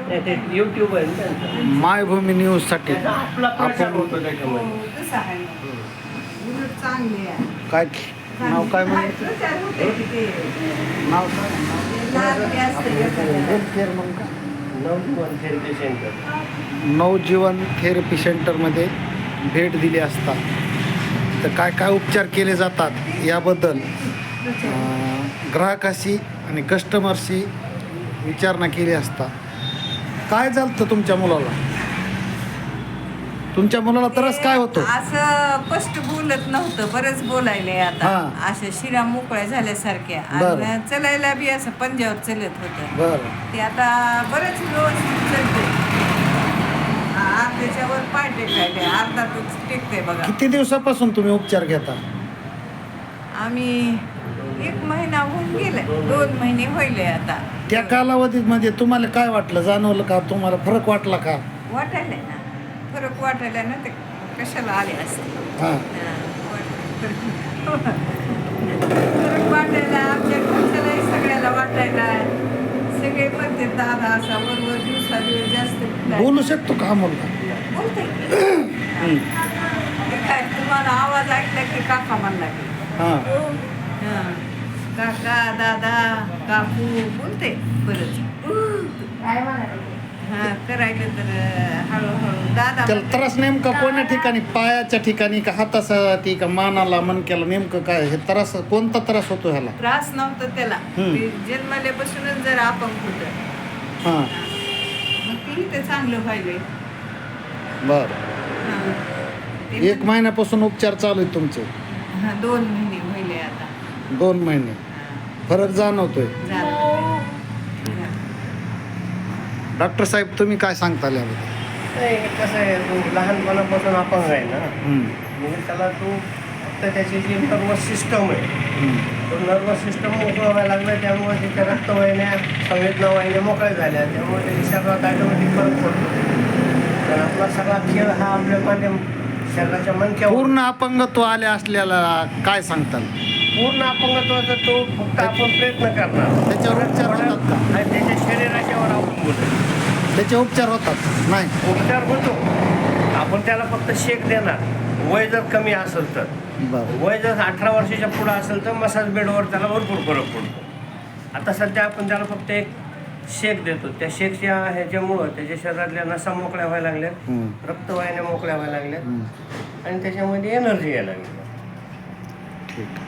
ते YouTube आहे ना त्यांचं. मायभूमी न्यूजसाठी आपला प्रचार होतो आपण त्याच्यामध्ये. कसं आहे उलट चांगली आहे. काय नाव काय म्हणायचं? प्रचार होते की ते नाव काय लाभ असतं एखाद्याला. हेल्थ केअर म्हणून का नवजीवन थेरपी सेंटर. नवजीवन थेरपी सेंटरमध्ये भेट दिली असता तर काय काय उपचार केले जातात याबद्दल ग्राहकाशी आणि कस्टमरशी विचारणा केली असता. काय झालं तर तुमच्या मुलाला त्रास काय होतो? असं स्पष्ट बोलत नव्हतं, बरंच बोलायले आता. हा. अशा शिरा मोकळ्या झाल्यासारख्या बरं. आणि चलायला बी असं पंजावर चलत होतं. बरं. ते आता बरंच व्यवस्थित चलते. त्याच्यावर पाय टेकायले अर्धा तास टेकते बघा. किती दिवसापासून तुम्ही उपचार घेता? आम्ही 1 महिना होऊन गेले, 2 महिने होईल आता. त्या कालावधीत म्हणजे तुम्हाला काय वाटलं, जाणवलं का, तुम्हाला फरक वाटला का? वाटायला ना फरक वाटायला ना, ते कशाला आले असते. हां. फरक वाटायला आमच्या घरच्यालाही सगळ्याला वाटायला. सगळे म्हणते दादा असा बरोबर दिवसादिवस जास्त बोलू शकतो का हा मुलगा? बोलते काय तुम्हाला आवाज ऐकला की काका म्हणला की हां. हां. काका दादा काकू बोलते बरंच. हां करायचं तर हळूहळू दादा त्याला त्रास नेमका कोण्या ठिकाणी, पायाच्या ठिकाणी का हातासाठी का मानाला मणक्याला, नेमकं काय हे त्रास, कोणता त्रास होतो ह्याला? त्रास नव्हतं त्याला. ते जन्मल्यापासूनच जर आपण होतं हां. मग तेही ते चांगलं व्हायलंय. बरं. हां. ते 1 महिन्यापासून उपचार चालू आहेत तुमचे? हां 2 महिने व्हायले आता. 2 महिने फरक जाणवतोय. झालं. डॉक्टर साहेब तुम्ही काय सांगताल याबद्दल? नाही, कसं आहे, तू लहानपणापासून अपंग आहे ना, हं. म्हणजे त्याला तू फक्त त्याची जी नर्वस सिस्टम आहे, हं. तो नर्वस सिस्टम मोकळं व्हायला लागलं, त्यामुळे त्याच्या रक्तवाहिन्या, संवेदना वाहिन्या मोकळ्या झाल्या, त्यामुळे त्याच्या शरीरात ऑटोमॅटिक फरक पडतो. तर आपला सगळा खेळ हा आपल्या माध्यम शरीराच्या मनक्यावर. पूर्ण अपंगत्व आले असलेला काय सांगताल? पूर्ण अपंगत्वाचा तो फक्त आपण प्रयत्न करणार. त्याच्यावर उपचार होतात का? आणि त्याच्या शरीराच्यावर अवलंबून आहे. त्याचे उपचार होतात? नाही. उपचार होतो, आपण त्याला फक्त शेक देणार. वय जर कमी असेल तर, बरं. वय जर 18 वर्षाच्या पुढं असेल तर मसाज बेडवर त्याला भरपूर फरक पडतो. आता सध्या आपण त्याला फक्त एक शेक देतो. त्या शेकच्या ह्याच्यामुळं त्याच्या शरीरातल्या नसा मोकळ्या व्हायला लागल्या, हं. रक्तवाहिन्या मोकळ्या व्हायला लागल्या हं. आणि त्याच्यामध्ये एनर्जी यायला लागली. ठीक.